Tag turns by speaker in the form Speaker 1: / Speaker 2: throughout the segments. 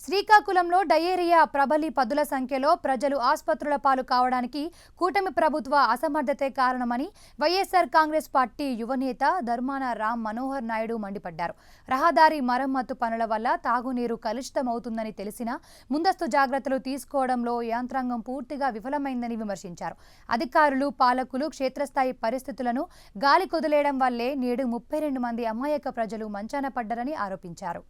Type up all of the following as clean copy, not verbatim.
Speaker 1: శ్రీకాకుళంలో డయేరియా ప్రబలి పదుల సంఖ్యలో ప్రజలు ఆసుపత్రుల పాలు కావడానికి కూటమి ప్రభుత్వ అసమర్థతే కారణమని వైఎస్ఆర్ కాంగ్రెస్ పార్టీ యువనేత ధర్మాన రామ్ మనోహర్ నాయుడు మండిపడ్డారు. రహదారి మరమ్మతు పనుల వల్ల తాగునీరు కలుషితమవుతుందని తెలిసినా ముందస్తు జాగ్రత్తలు తీసుకోవడంలో యంత్రాంగం పూర్తిగా విఫలమైందని విమర్శించారు. అధికారులు, పాలకులు క్షేత్రస్థాయి పరిస్థితులను గాలి కొదిలేయడం వల్లే నేడు 32 మంది అమాయక ప్రజలు మంచాన పడ్డారని ఆరోపించారు.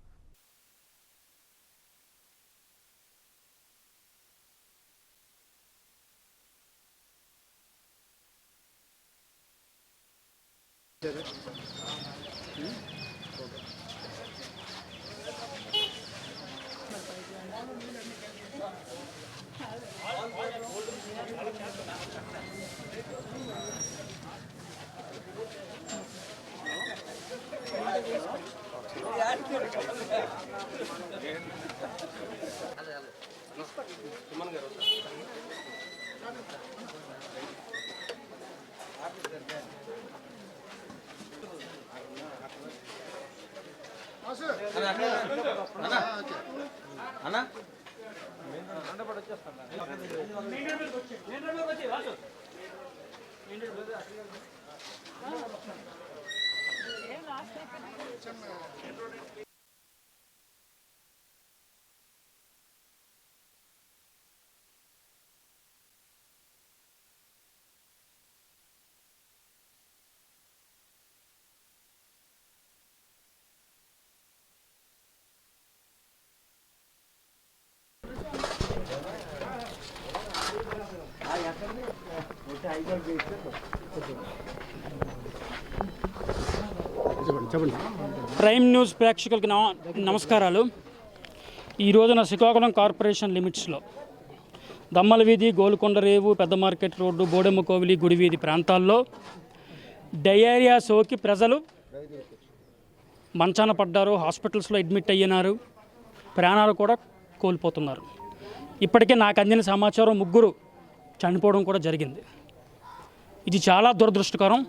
Speaker 2: ప్రైమ్ న్యూస్ ప్రేక్షకులకి నమస్కారాలు. ఈ రోజున శ్రీకాకుళం కార్పొరేషన్ లిమిట్స్లో దమ్మల వీధి, గోల్కొండ రేవు, పెద్ద మార్కెట్ రోడ్డు, బోడెమ్మ కోవిలి, గుడివీధి ప్రాంతాల్లో డయేరియా సోకి ప్రజలు మంచాన పడ్డారు. హాస్పిటల్స్లో అడ్మిట్ అయ్యినారు. ప్రాణాలు కూడా కోల్పోతున్నారు. ఇప్పటికే నాకు అందిన సమాచారం 3 చనిపోవడం కూడా జరిగింది. ఇది చాలా దురదృష్టకరం.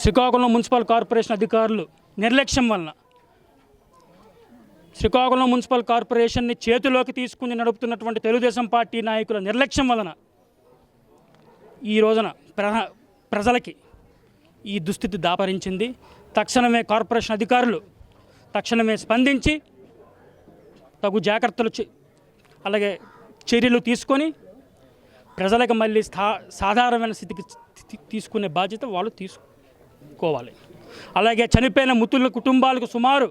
Speaker 2: శ్రీకాకుళం మున్సిపల్ కార్పొరేషన్ అధికారులు నిర్లక్ష్యం వలన, శ్రీకాకుళం మున్సిపల్ కార్పొరేషన్ని చేతిలోకి తీసుకుని నడుపుతున్నటువంటి తెలుగుదేశం పార్టీ నాయకుల నిర్లక్ష్యం వలన ఈ రోజున ప్రజలకి ఈ దుస్థితి దాపరించింది. తక్షణమే కార్పొరేషన్ అధికారులు స్పందించి తగు జాగ్రత్తలు అలాగే చర్యలు తీసుకొని ప్రజలకు మళ్ళీ సాధారణమైన స్థితికి తీసుకునే బాధ్యత వాళ్ళు తీసుకోవాలి. అలాగే చనిపోయిన మృతుల కుటుంబాలకు సుమారు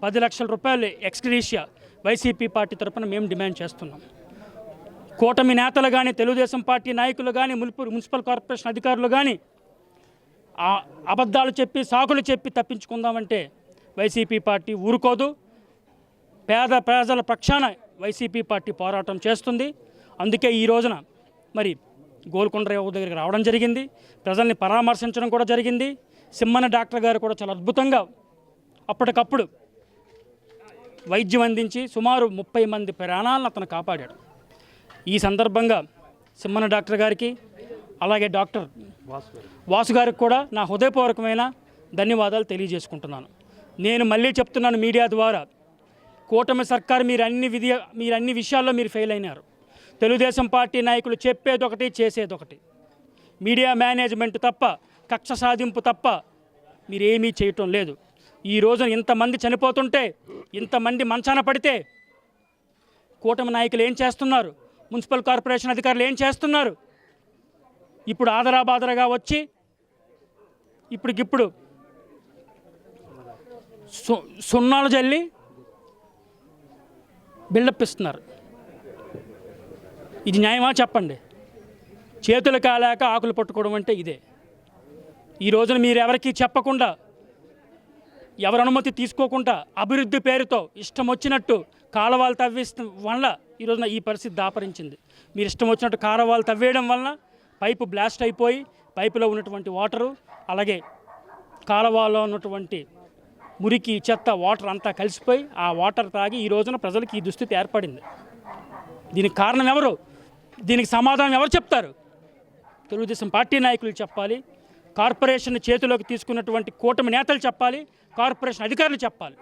Speaker 2: 10 లక్షల రూపాయలు ఎక్స్గ్రేషియా వైసీపీ పార్టీ తరఫున మేము డిమాండ్ చేస్తున్నాం. కూటమి నేతలు కానీ, తెలుగుదేశం పార్టీ నాయకులు కానీ, మున్సిపల్ కార్పొరేషన్ అధికారులు కానీ అబద్ధాలు చెప్పి, సాకులు చెప్పి తప్పించుకుందామంటే వైసీపీ పార్టీ ఊరుకోదు. పేద ప్రజల పక్షాన వైసీపీ పార్టీ పోరాటం చేస్తుంది. అందుకే ఈ రోజున మరి గోల్కొండ రేవు దగ్గరికి రావడం జరిగింది. ప్రజల్ని పరామర్శించడం కూడా జరిగింది. సిమ్మన డాక్టర్ గారు కూడా చాలా అద్భుతంగా అప్పటికప్పుడు వైద్యం అందించి సుమారు 30 మంది ప్రాణాలను అతను కాపాడాడు. ఈ సందర్భంగా సిమ్మన డాక్టర్ గారికి, అలాగే డాక్టర్ వాసు గారికి కూడా నా హృదయపూర్వకమైన ధన్యవాదాలు తెలియజేసుకుంటున్నాను. నేను మళ్ళీ చెప్తున్నాను మీడియా ద్వారా, కూటమి సర్కారు మీరు అన్ని విషయాల్లో మీరు ఫెయిల్ అయినారు. తెలుగుదేశం పార్టీ నాయకులు చెప్పేదొకటి, చేసేదొకటి. మీడియా మేనేజ్మెంట్ తప్ప, కక్ష సాధింపు తప్ప మీరేమీ చేయటం లేదు. ఈ రోజున ఇంతమంది చనిపోతుంటే, ఇంతమంది మంచాన పడితే కూటమి నాయకులు ఏం చేస్తున్నారు? మున్సిపల్ కార్పొరేషన్ అధికారులు ఏం చేస్తున్నారు? ఇప్పుడు ఆదరాబాదరగా వచ్చి ఇప్పటికిప్పుడు సున్నాలు జల్లి బిల్డప్ ఇస్తున్నారు. ఇది న్యాయమా చెప్పండి? చేతులు కాలేక ఆకులు పట్టుకోవడం అంటే ఇదే. ఈ రోజున మీరు ఎవరికి చెప్పకుండా, ఎవరి అనుమతి తీసుకోకుండా అభివృద్ధి పేరుతో ఇష్టం వచ్చినట్టు కాలువలు తవ్విస్తూ వల్ల ఈ రోజున ఈ పరిస్థితి దాపరించింది. మీరు ఇష్టం వచ్చినట్టు కాలువలు తవ్వేయడం వలన పైపు బ్లాస్ట్ అయిపోయి, పైపులో ఉన్నటువంటి వాటరు, అలాగే కాలువలో ఉన్నటువంటి మురికి, చెత్త, వాటర్ అంతా కలిసిపోయి ఆ వాటర్ తాగి ఈ రోజున ప్రజలకు ఈ దుస్థితి ఏర్పడింది. దీనికి కారణం ఎవరు? దీనికి సమాధానం ఎవరు చెప్తారు? తెలుగుదేశం పార్టీ నాయకులు చెప్పాలి. కార్పొరేషన్ చేతిలోకి తీసుకున్నటువంటి కూటమి నేతలు చెప్పాలి. కార్పొరేషన్ అధికారులు చెప్పాలి.